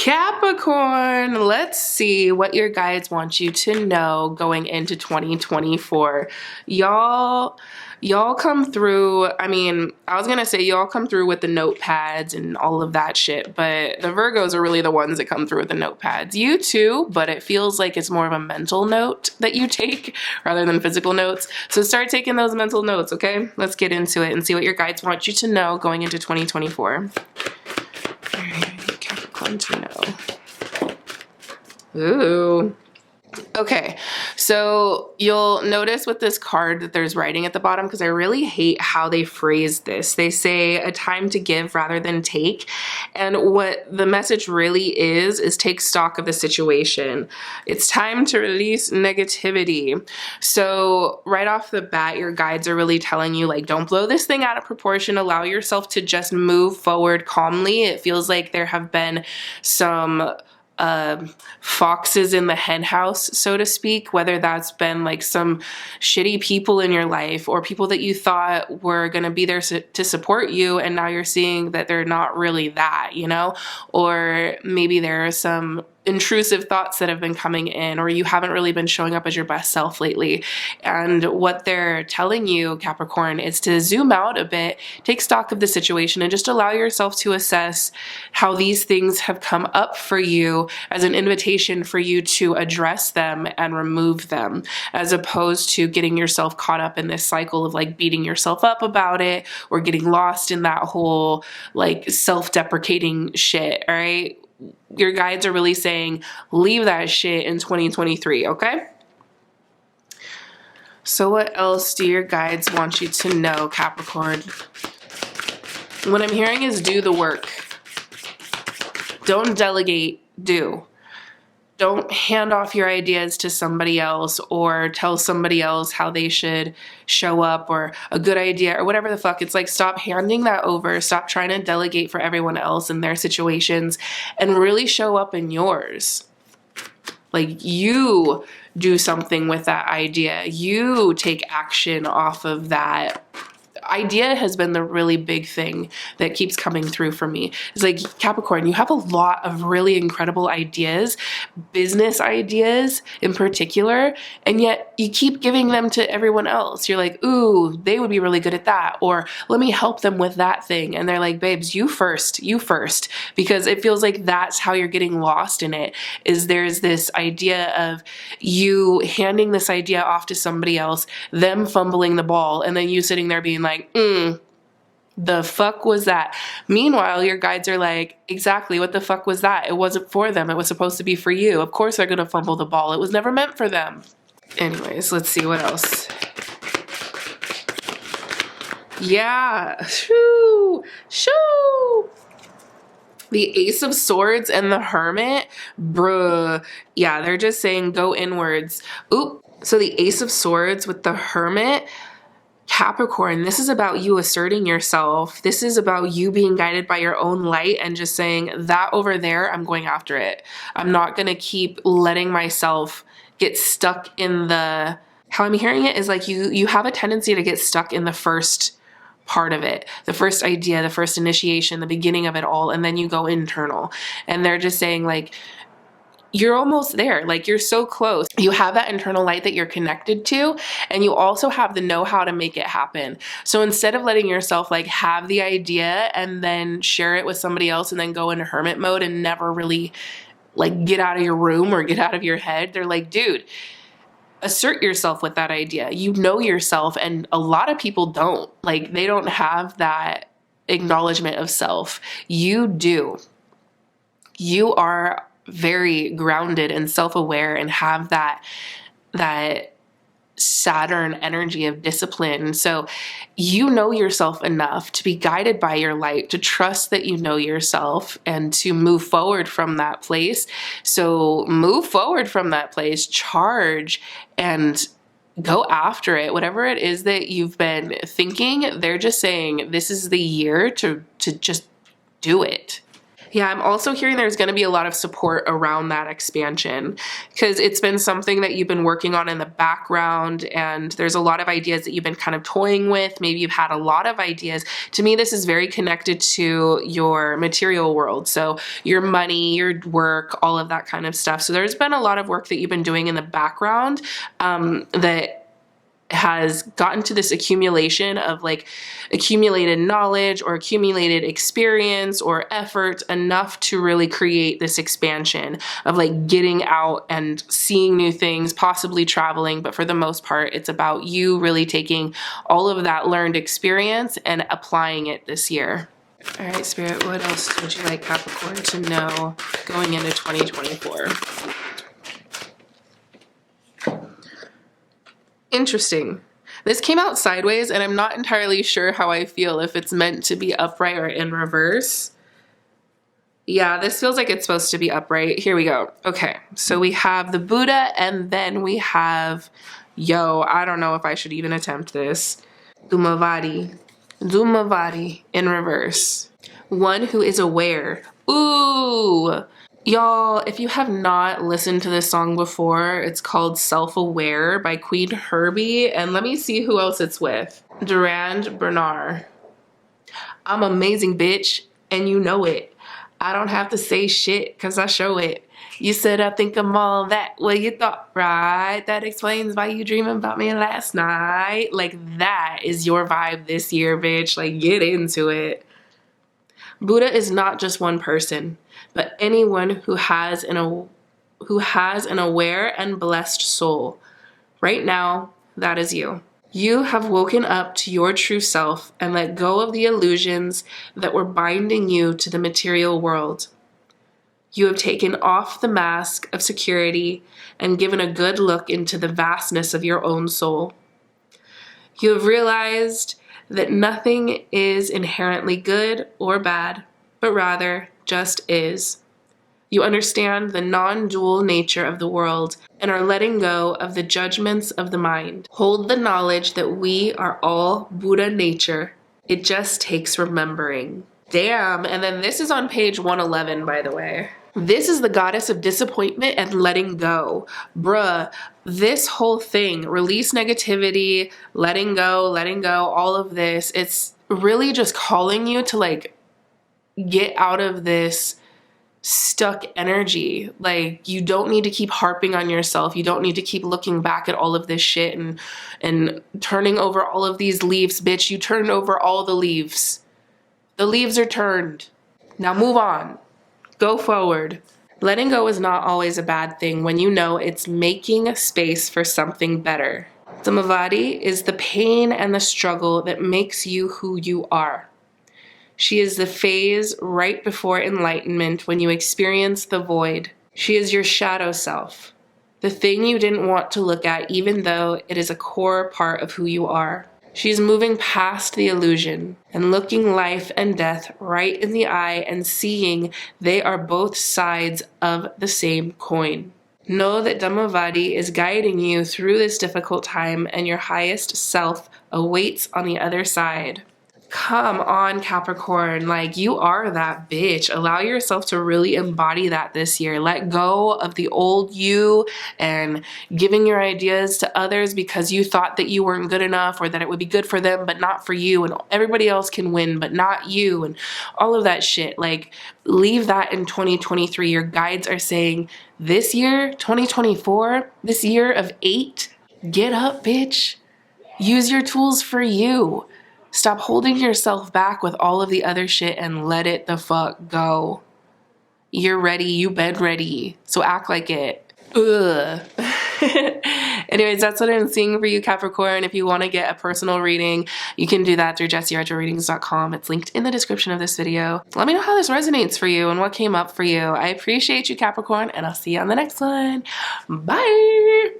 Capricorn, let's see what your guides want you to know going into 2024. Y'all come through. I mean, I was gonna say y'all come through with the notepads and all of that shit, but the Virgos are really the ones that come through with the notepads. You too, but it feels like it's more of a mental note that you take rather than physical notes. So start taking those mental notes, okay? Let's get into it and see what your guides want you to know going into 2024. Capricorn to know. Ooh. Okay, so you'll notice with this card that there's writing at the bottom, because I really hate how they phrase this. They say a time to give rather than take. And what the message really is take stock of the situation. It's time to release negativity. So right off the bat, your guides are really telling you, like, don't blow this thing out of proportion. Allow yourself to just move forward calmly. It feels like there have been some foxes in the hen house, so to speak, whether that's been like some shitty people in your life or people that you thought were going to be there to support you, and now you're seeing that they're not really that, you know? Or maybe there are some intrusive thoughts that have been coming in, or you haven't really been showing up as your best self lately. And what they're telling you, Capricorn, is to zoom out a bit, take stock of the situation, and just allow yourself to assess how these things have come up for you as an invitation for you to address them and remove them, as opposed to getting yourself caught up in this cycle of like beating yourself up about it or getting lost in that whole like self-deprecating shit. All right. Your guides are really saying, leave that shit in 2023, okay? So what else do your guides want you to know, Capricorn? What I'm hearing is do the work. Don't delegate, do. Don't hand off your ideas to somebody else or tell somebody else how they should show up or a good idea or whatever the fuck. It's like, stop handing that over. Stop trying to delegate for everyone else in their situations and really show up in yours. Like, you do something with that idea. You take action off of that. Idea has been the really big thing that keeps coming through for me. It's like, Capricorn, you have a lot of really incredible ideas, business ideas in particular, and yet you keep giving them to everyone else. You're like, ooh, they would be really good at that, or let me help them with that thing. And they're like, babes, you first, because it feels like that's how you're getting lost in it, is there's this idea of you handing this idea off to somebody else, them fumbling the ball, and then you sitting there being like, the fuck was that? Meanwhile, your guides are like, exactly, what the fuck was that? It wasn't for them. It was supposed to be for you. Of course they're gonna fumble the ball. It was never meant for them. Anyways, let's see what else. Yeah, shoo. The Ace of Swords and the Hermit, bruh. Yeah, they're just saying go inwards. Oop. So the Ace of Swords with the Hermit, Capricorn, this is about you asserting yourself. This is about you being guided by your own light and just saying, that over there, I'm going after it. I'm not going to keep letting myself get stuck in the, how I'm hearing it is like you have a tendency to get stuck in the first part of it, the first idea, the first initiation, the beginning of it all, and then you go internal. And they're just saying, like, you're almost there. Like, you're so close. You have that internal light that you're connected to, and you also have the know-how to make it happen. So instead of letting yourself like have the idea and then share it with somebody else and then go into hermit mode and never really like get out of your room or get out of your head, they're like, dude, assert yourself with that idea. You know yourself, and a lot of people don't. Like, they don't have that acknowledgement of self. You do. You are very grounded and self-aware and have that Saturn energy of discipline. So you know yourself enough to be guided by your light, to trust that you know yourself and to move forward from that place. So move forward from that place, charge, and go after it. Whatever it is that you've been thinking, they're just saying this is the year to just do it. Yeah, I'm also hearing there's going to be a lot of support around that expansion because it's been something that you've been working on in the background, and there's a lot of ideas that you've been kind of toying with. Maybe you've had a lot of ideas. To me, this is very connected to your material world. So your money, your work, all of that kind of stuff. So there's been a lot of work that you've been doing in the background that has gotten to this accumulation of like accumulated knowledge or accumulated experience or effort enough to really create this expansion of like getting out and seeing new things, possibly traveling. But for the most part, it's about you really taking all of that learned experience and applying it this year. All right, Spirit, what else would you like Capricorn to know going into 2024? Interesting. This came out sideways, and I'm not entirely sure how I feel, if it's meant to be upright or in reverse. Yeah, this feels like it's supposed to be upright. Here we go. Okay, so we have the Buddha, and then we have, I don't know if I should even attempt this. Dhumavadi in reverse. One who is aware. Ooh. Y'all, if you have not listened to this song before, it's called Self-Aware by Queen Herbie. And let me see who else it's with. Durand Bernard. I'm amazing, bitch, and you know it. I don't have to say shit because I show it. You said I think I'm all that. Well, you thought, right? That explains why you dreaming about me last night. Like, that is your vibe this year, bitch. Like, get into it. Buddha is not just one person, but anyone who has an aware and blessed soul. Right now, that is you. You have woken up to your true self and let go of the illusions that were binding you to the material world. You have taken off the mask of security and given a good look into the vastness of your own soul. You have realized that nothing is inherently good or bad, but rather just is. You understand the non-dual nature of the world and are letting go of the judgments of the mind. Hold the knowledge that we are all Buddha nature. It just takes remembering. Damn, and then this is on page 111, by the way. This is the goddess of disappointment and letting go. Bruh, this whole thing, release negativity, letting go, all of this, it's really just calling you to like get out of this stuck energy. Like, you don't need to keep harping on yourself. You don't need to keep looking back at all of this shit and turning over all of these leaves, bitch. You turned over all the leaves. The leaves are turned. Now move on. Go forward. Letting go is not always a bad thing when you know it's making space for something better. Dhumavadi is the pain and the struggle that makes you who you are. She is the phase right before enlightenment when you experience the void. She is your shadow self, the thing you didn't want to look at even though it is a core part of who you are. She's moving past the illusion and looking life and death right in the eye and seeing they are both sides of the same coin. Know that Dhumavadi is guiding you through this difficult time and your highest self awaits on the other side. Come on, Capricorn, like, you are that bitch. Allow yourself to really embody that this year. Let go of the old you and giving your ideas to others because you thought that you weren't good enough or that it would be good for them but not for you, and everybody else can win but not you, and all of that shit. Like, leave that in 2023. Your guides are saying this year, 2024, this year of 8, get up, bitch. Use your tools for you. Stop holding yourself back with all of the other shit and let it the fuck go. You're ready. You've been ready. So act like it. Ugh. Anyways, that's what I'm seeing for you, Capricorn. If you want to get a personal reading, you can do that through JessieRetroReadings.com. It's linked in the description of this video. Let me know how this resonates for you and what came up for you. I appreciate you, Capricorn, and I'll see you on the next one. Bye.